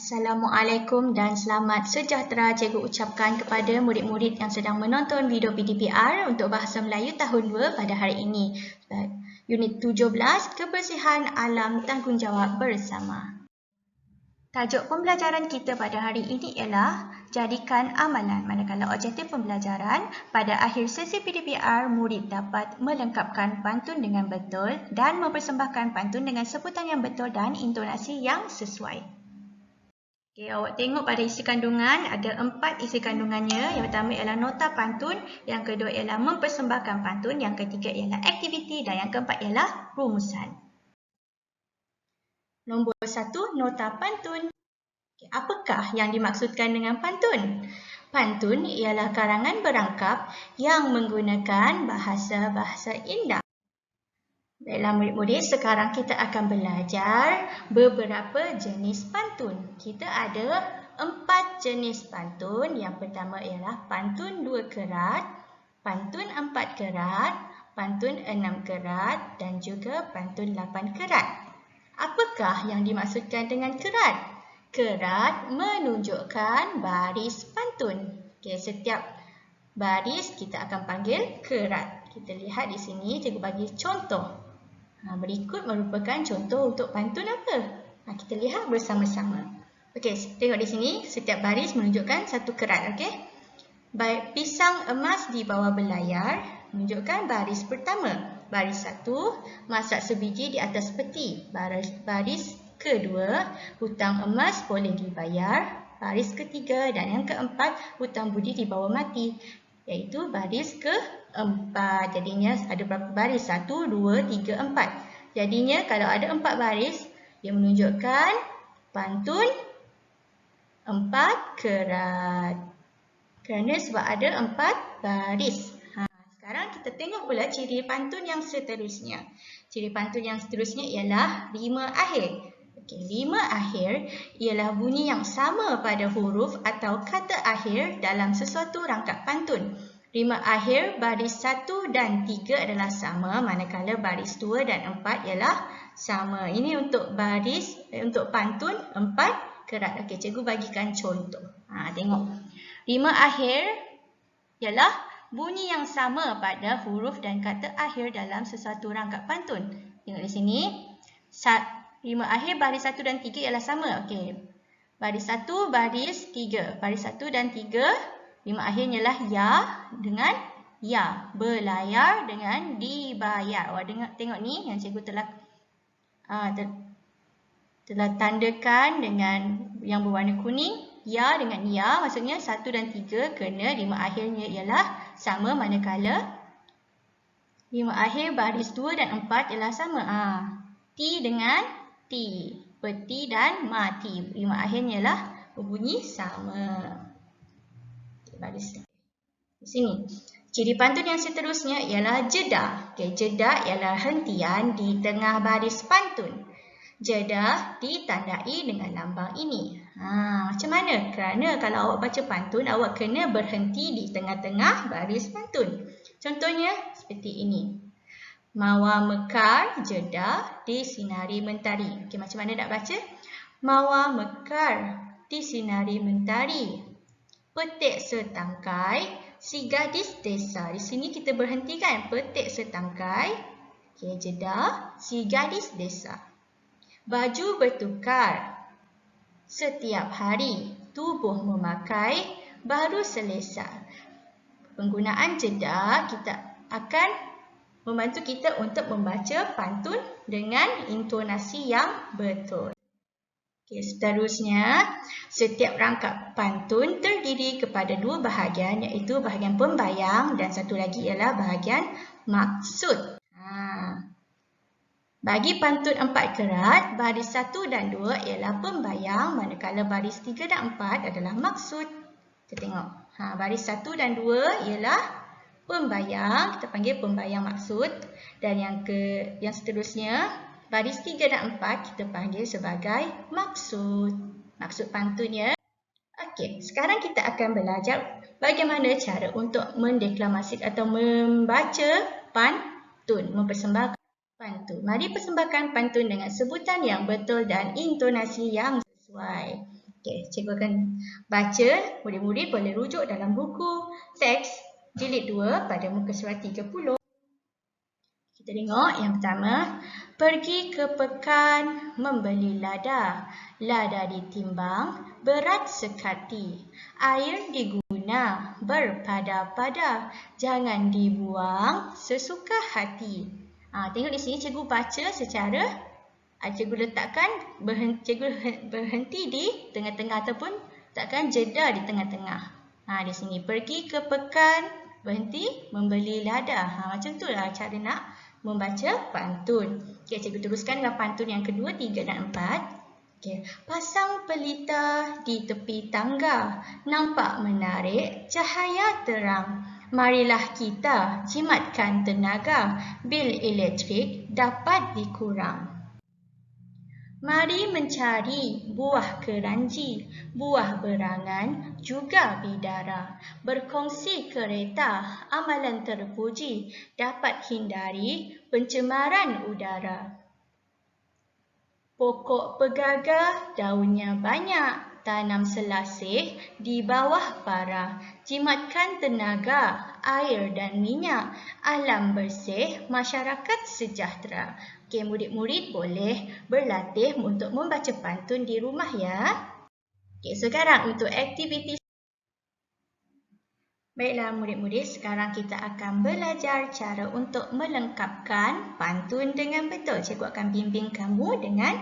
Assalamualaikum dan selamat sejahtera cikgu ucapkan kepada murid-murid yang sedang menonton video PDPR untuk Bahasa Melayu tahun 2 pada hari ini. Unit 17, Kebersihan Alam Tanggungjawab Bersama. Tajuk pembelajaran kita pada hari ini ialah jadikan amalan, manakala objektif pembelajaran pada akhir sesi PDPR murid dapat melengkapkan pantun dengan betul dan mempersembahkan pantun dengan sebutan yang betul dan intonasi yang sesuai. Okey, awak tengok pada isi kandungan, ada 4 isi kandungannya. Yang pertama ialah nota pantun, yang kedua ialah mempersembahkan pantun, yang ketiga ialah aktiviti dan yang keempat ialah rumusan. Nombor 1, nota pantun. Okey, apakah yang dimaksudkan dengan pantun? Pantun ialah karangan berangkap yang menggunakan bahasa-bahasa indah. Baiklah murid-murid, sekarang kita akan belajar beberapa jenis pantun. Kita ada 4 jenis pantun. Yang pertama ialah pantun 2 kerat, pantun 4 kerat, pantun 6 kerat dan juga pantun 8 kerat. Apakah yang dimaksudkan dengan kerat? Kerat menunjukkan baris pantun. Okey, setiap baris kita akan panggil kerat. Kita lihat di sini, cikgu bagi contoh. Berikut merupakan contoh untuk pantun apa? Kita lihat bersama-sama. Okey, tengok di sini, setiap baris menunjukkan satu kerat. Okey. Baik, pisang emas di bawah belayar menunjukkan baris pertama. Baris 1, masak sebiji di atas peti. Baris kedua, hutang emas boleh dibayar. Baris ketiga dan yang keempat, hutang budi di bawah mati. Iaitu baris keempat. Jadinya ada berapa baris? 1, 2, 3, 4. Jadinya kalau ada 4 baris, dia menunjukkan pantun 4 kerat. Kerana sebab ada 4 baris. Sekarang kita tengok pula ciri pantun yang seterusnya. Ciri pantun yang seterusnya ialah rima akhir. Okey, rima akhir ialah bunyi yang sama pada huruf atau kata akhir dalam sesuatu rangkap pantun. Rima akhir baris 1 dan 3 adalah sama, manakala baris 2 dan 4 ialah sama. Ini untuk untuk pantun 4 kerat. Okey, cikgu bagikan contoh. Tengok. Rima akhir ialah bunyi yang sama pada huruf dan kata akhir dalam sesuatu rangkap pantun. Tengok di sini. Rima akhir baris 1 dan 3 ialah sama. Okey. Baris 1, baris 3. Baris 1 dan 3, rima akhirnya ialah ya dengan ya. Belayar dengan dibayar. Awak tengok ni yang cikgu telah tandakan dengan yang berwarna kuning. Ya dengan ya, maksudnya 1 dan 3 kerana rima akhirnya ialah sama, manakala rima akhir baris 2 dan 4 ialah sama. Ti dengan ti, peti dan mati. Rima akhirnya ialah berbunyi sama. Baris di sini. Ciri pantun yang seterusnya ialah jeda. Okey, jeda ialah hentian di tengah baris pantun. Jeda ditandai dengan lambang ini. Macam mana? Kerana kalau awak baca pantun, awak kena berhenti di tengah-tengah baris pantun. Contohnya seperti ini. Mawar mekar, jeda disinari mentari. Okey, macam mana nak baca? Mawar mekar disinari mentari. Petik setangkai, si gadis desa. Di sini kita berhentikan. Petik setangkai. Okey, jeda, si gadis desa. Baju bertukar setiap hari. Tubuh memakai baru selesa. Penggunaan jeda kita akan membantu kita untuk membaca pantun dengan intonasi yang betul. Okey, seterusnya, setiap rangkap pantun terdiri kepada 2 bahagian, iaitu bahagian pembayang dan satu lagi ialah bahagian maksud. Bagi pantun 4 kerat, baris 1 dan 2 ialah pembayang, manakala baris 3 dan 4 adalah maksud. Kita tengok. Baris 1 dan 2 ialah pembayang, kita panggil pembayang maksud, dan yang seterusnya baris 3 dan 4 kita panggil sebagai maksud. Maksud pantunnya. Okey, sekarang kita akan belajar bagaimana cara untuk mendeklamasi atau membaca pantun, mempersembahkan pantun. Mari persembahkan pantun dengan sebutan yang betul dan intonasi yang sesuai. Okey, cikgu akan baca, murid-murid boleh rujuk dalam buku teks jilid 2 pada muka surat 30. Kita tengok yang pertama, pergi ke pekan membeli lada. Lada ditimbang, berat sekati. Air diguna, berpada-pada. Jangan dibuang sesuka hati. Tengok di sini cikgu baca secara cikgu letakkan cikgu berhenti di tengah-tengah ataupun letakkan jeda di tengah-tengah. Di sini pergi ke pekan, berhenti membeli lada. Macam itulah cara nak membaca pantun. Okey, cikgu teruskan dengan pantun yang kedua, 3 dan 4. Okey, pasang pelita di tepi tangga, nampak menarik, cahaya terang. Marilah kita jimatkan tenaga, bil elektrik dapat dikurang. Mari mencari buah keranji, buah berangan juga bidara. Berkongsi kereta, amalan terpuji, dapat hindari pencemaran udara. Pokok pegagah, daunnya banyak, tanam selasih di bawah para. Jimatkan tenaga, air dan minyak, alam bersih, masyarakat sejahtera. Okey, murid-murid boleh berlatih untuk membaca pantun di rumah ya. Okey, sekarang untuk aktiviti. Baiklah murid-murid, sekarang kita akan belajar cara untuk melengkapkan pantun dengan betul. Cikgu akan bimbing kamu dengan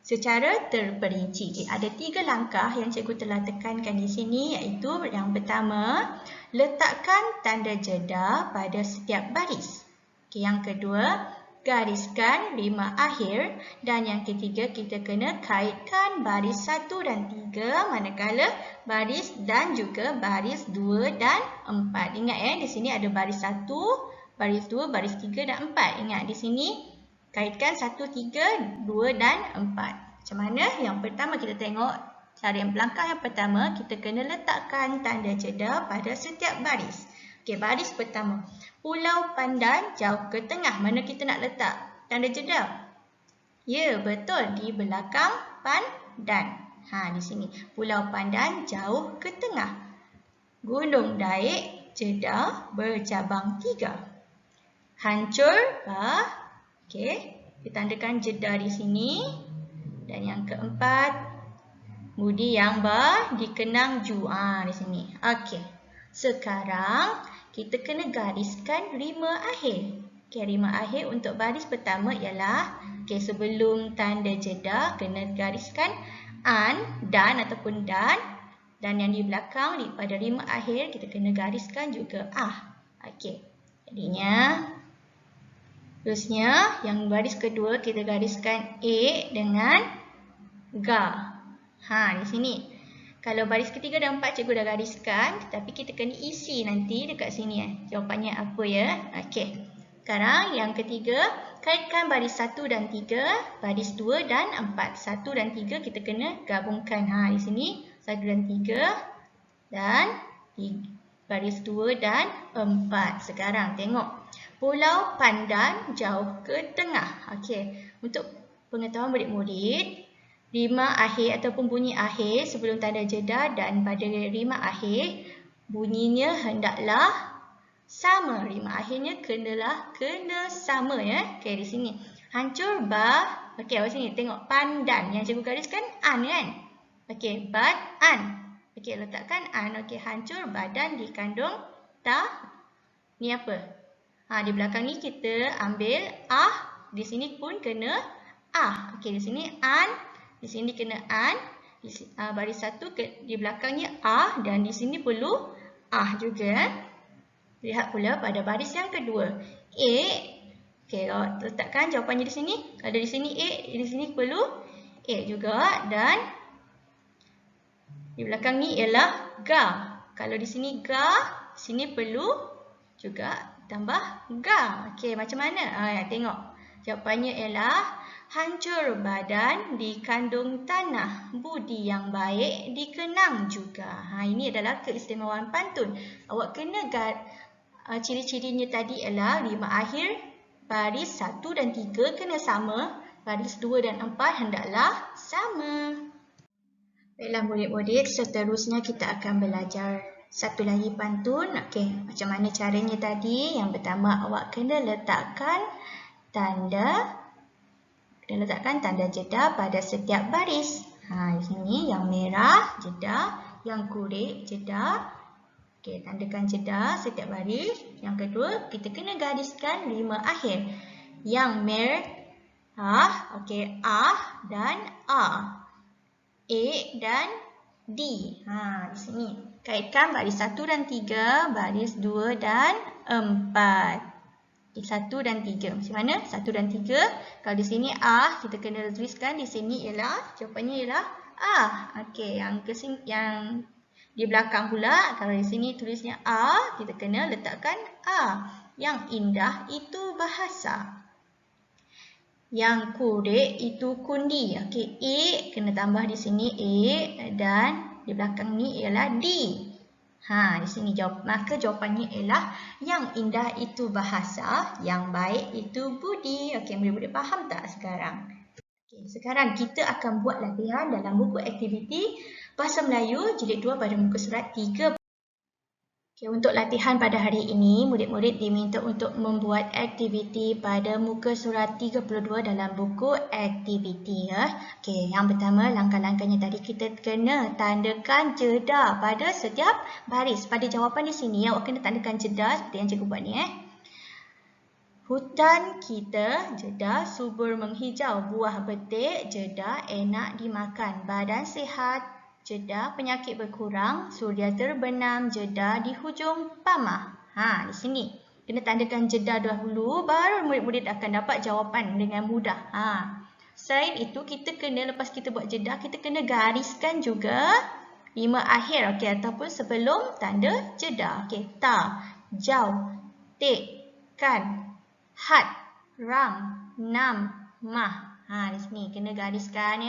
secara terperinci. Ada 3 langkah yang cikgu telah tekankan di sini, iaitu yang pertama, letakkan tanda jeda pada setiap baris. Okey, yang kedua, gariskan rima akhir, dan yang ketiga kita kena kaitkan baris 1 dan 3 manakala baris dan juga baris 2 dan 4. Ingat di sini ada baris 1, baris 2, baris 3 dan 4. Ingat di sini kaitkan 1, 3, 2 dan 4. Macam mana? Yang pertama kita tengok cara langkah yang pertama, kita kena letakkan tanda jeda pada setiap baris. Okey, baris pertama. Pulau Pandan jauh ke tengah. Mana kita nak letak tanda jeda? Ya, betul. Di belakang Pandan. Di sini. Pulau Pandan jauh ke tengah. Gunung Daik jeda bercabang 3. Hancur bah. Okey, ditandakan jeda di sini. Dan yang keempat, budi yang bah dikenang ju. Di sini. Okey. Sekarang kita kena gariskan rima akhir. Okey, rima akhir untuk baris pertama ialah sebelum tanda jeda kena gariskan an, dan ataupun dan yang di belakang pada rima akhir kita kena gariskan juga Okey. Jadinya terusnya yang baris kedua kita gariskan a dengan ga. Di sini. Kalau baris ketiga dan empat cikgu dah gariskan, tapi kita kena isi nanti dekat sini jawapannya apa ya. Okey. Sekarang yang ketiga, kaitkan baris 1 dan 3, baris 2 dan 4. 1 dan 3 kita kena gabungkan. Di sini 1 dan 3 dan baris 2 dan 4. Sekarang tengok. Pulau Pandan jauh ke tengah. Okey. Untuk pengetahuan murid-murid, rima akhir ataupun bunyi akhir sebelum tanda jeda dan pada rima akhir bunyinya hendaklah sama. Rima akhirnya kena sama ya. Okey, di sini. Hancur bah. Okey, awak sini tengok Pandan yang cikgu gariskan an kan? Okey, an. Okey, letakkan an. Okey, hancur badan dikandung ta. Ni apa? Di belakang ni kita ambil di sini pun kena Okey, di sini an. Di sini kena an, baris 1 di belakangnya dan di sini perlu juga. Lihat pula pada baris yang kedua. Okey, letakkan jawapannya di sini. Ada di sini di sini perlu juga, dan di belakang ni ialah ga. Kalau di sini ga, sini perlu juga tambah ga. Okey, macam mana? Tengok. Jawapannya ialah hancur badan dikandung tanah, budi yang baik dikenang juga. Ini adalah keistimewaan pantun. Awak kena ciri-cirinya tadi ialah rima akhir baris 1 dan 3 kena sama, baris 2 dan 4 hendaklah sama. Baiklah murid-murid, seterusnya kita akan belajar satu lagi pantun. Okey, macam mana caranya tadi? Yang pertama, awak kena letakkan tanda jeda pada setiap baris. Di sini yang merah jeda, yang kurik jeda. Okey, tandakan jeda setiap baris. Yang kedua, kita kena gariskan 5 akhir. Yang merah, okey, dan a. A dan D. Di sini. Kaitkan baris 1 dan 3, baris 2 dan 4. 1 dan 3. Macam mana? 1 dan 3. Kalau di sini A, kita kena tuliskan di sini ialah, jawapannya ialah A. Okey, yang di belakang pula, kalau di sini tulisnya A, kita kena letakkan A. Yang indah itu bahasa. Yang kurik itu kundi. Okey, A kena tambah di sini A dan di belakang ni ialah D. Di sini maka jawapannya ialah yang indah itu bahasa, yang baik itu budi. Okey, murid-murid faham tak sekarang? Okey, sekarang kita akan buat latihan dalam buku aktiviti Bahasa Melayu jilid 2 pada muka surat 3. Okay, untuk latihan pada hari ini, murid-murid diminta untuk membuat aktiviti pada muka surat 32 dalam buku aktiviti. Okay, yang pertama, langkah-langkahnya tadi kita kena tandakan jeda pada setiap baris. Pada jawapan di sini, awak kena tandakan jeda seperti yang cikgu buat ni. Hutan kita jeda, subur menghijau, buah betik jeda, enak dimakan, badan sihat jeda, penyakit berkurang, suria terbenam, jeda di hujung pamah. Di sini. Kena tandakan jeda dahulu, baru murid-murid akan dapat jawapan dengan mudah. Selain itu, kita kena, lepas kita buat jeda, kita kena gariskan juga 5 akhir. Okey, ataupun sebelum tanda jeda. Okey, ta, jau, tik, kan, hat, rang, nam, mah. Di sini kena gariskan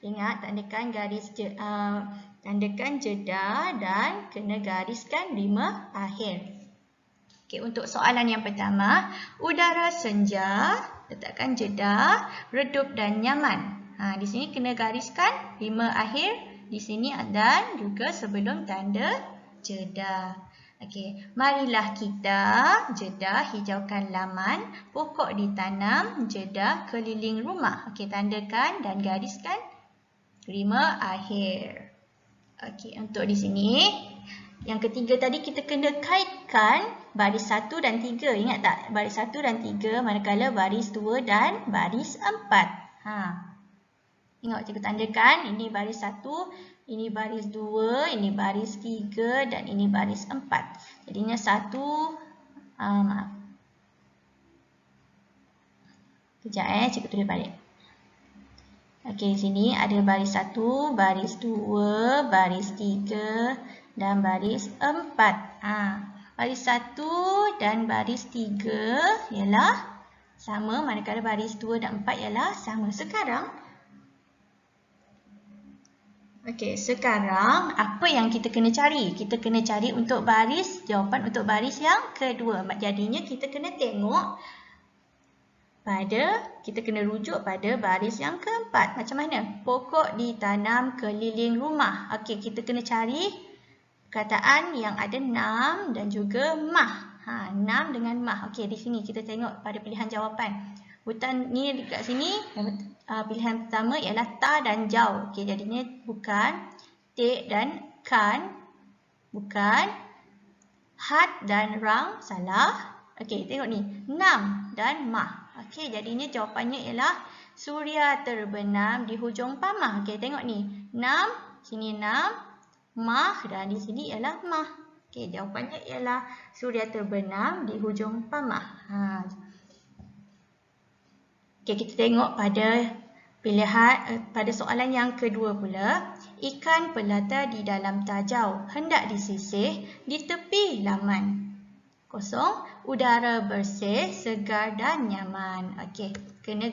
Ingat tandakan tandakan jeda dan kena gariskan 5 akhir. Okey, untuk soalan yang pertama, udara senja, letakkan jeda, redup dan nyaman. Di sini kena gariskan 5 akhir di sini dan juga sebelum tanda jeda. Okey, marilah kita jeda hijaukan laman, pokok ditanam, jeda keliling rumah. Okey, tandakan dan gariskan 5 akhir. Okey, untuk di sini yang ketiga tadi kita kena kaitkan baris 1 dan 3. Ingat tak? Baris 1 dan 3 manakala baris 2 dan baris 4. Tengok cikgu tandakan, ini baris 1, ini baris 2, ini baris 3 dan ini baris 4. Jadinya 1, maaf. Kejap cikgu tulis balik. Okey, sini ada baris 1, baris 2, baris 3 dan baris 4. Baris 1 dan baris 3 ialah sama, manakala baris 2 dan 4 ialah sama. Sekarang apa yang kita kena cari? Kita kena cari untuk baris, jawapan untuk baris yang kedua. Jadinya kita kena tengok kita kena rujuk pada baris yang keempat. Macam mana? Pokok ditanam keliling rumah. Okey, kita kena cari perkataan yang ada nam dan juga mah. Nam dengan mah. Okey, di sini kita tengok pada pilihan jawapan. Hutan ni dekat sini, pilihan pertama ialah ta dan jau. Okey, jadinya bukan. Tik dan kan, bukan. Hat dan rang, salah. Okey, tengok ni. Nam dan mah. Okey, jadinya jawapannya ialah suria terbenam di hujung pamah. Okey, tengok ni. Nam, sini nam, mah dan di sini ialah mah. Okey, jawapannya ialah suria terbenam di hujung pamah. Okey, kita tengok pada pilihan pada soalan yang kedua pula. Ikan pelata di dalam tajau hendak disisih di tepi laman. Kosong, udara bersih, segar dan nyaman. Okey, kena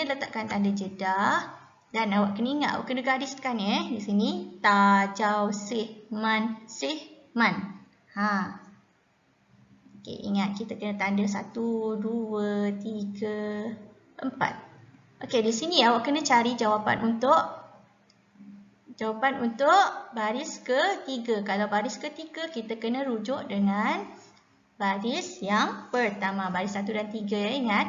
letakkan tanda jeda dan awak kena ingat, awak kena gariskan di sini tajau sih man. Okey, ingat kita kena tanda 1, 2, 3, 4. Okey, di sini awak kena cari jawapan untuk Jawapan untuk baris ketiga. Kalau baris ketiga, kita kena rujuk dengan baris yang pertama. Baris 1 dan 3 ya, ingat.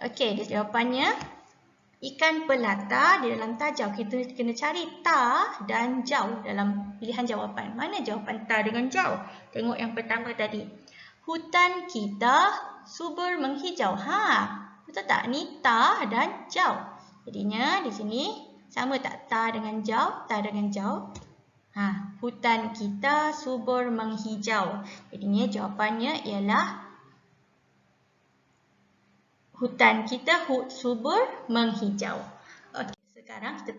Okey, jawapannya ikan pelata di dalam tajau. Kita kena cari ta dan jau dalam pilihan jawapan. Mana jawapan ta dengan jau? Tengok yang pertama tadi. Hutan kita subur menghijau. Betul tak? Ni ta dan jau. Jadinya di sini sama tak ta dengan jau? Ta dengan jau. Hutan kita subur menghijau. Jadinya jawapannya ialah hutan kita subur menghijau. Okey, sekarang kita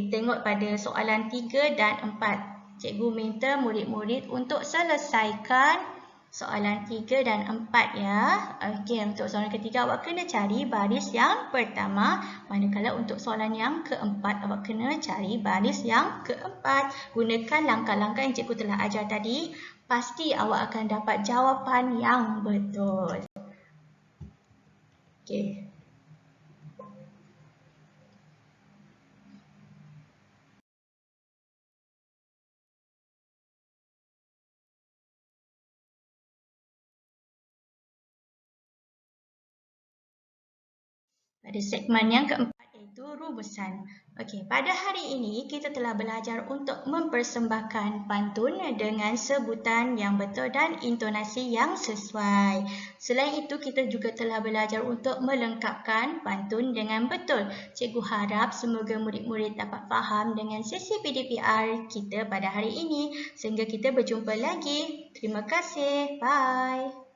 tengok pada soalan 3 dan 4. Cikgu minta murid-murid untuk selesaikan soalan 3 dan 4 ya. Okey, untuk soalan ketiga awak kena cari baris yang pertama. Manakala untuk soalan yang keempat awak kena cari baris yang keempat. Gunakan langkah-langkah yang cikgu telah ajar tadi. Pasti awak akan dapat jawapan yang betul. Okey. Pada segmen yang keempat iaitu rumusan. Okey, pada hari ini kita telah belajar untuk mempersembahkan pantun dengan sebutan yang betul dan intonasi yang sesuai. Selain itu, kita juga telah belajar untuk melengkapkan pantun dengan betul. Cikgu harap semoga murid-murid dapat faham dengan sesi PDPR kita pada hari ini. Sehingga kita berjumpa lagi. Terima kasih. Bye.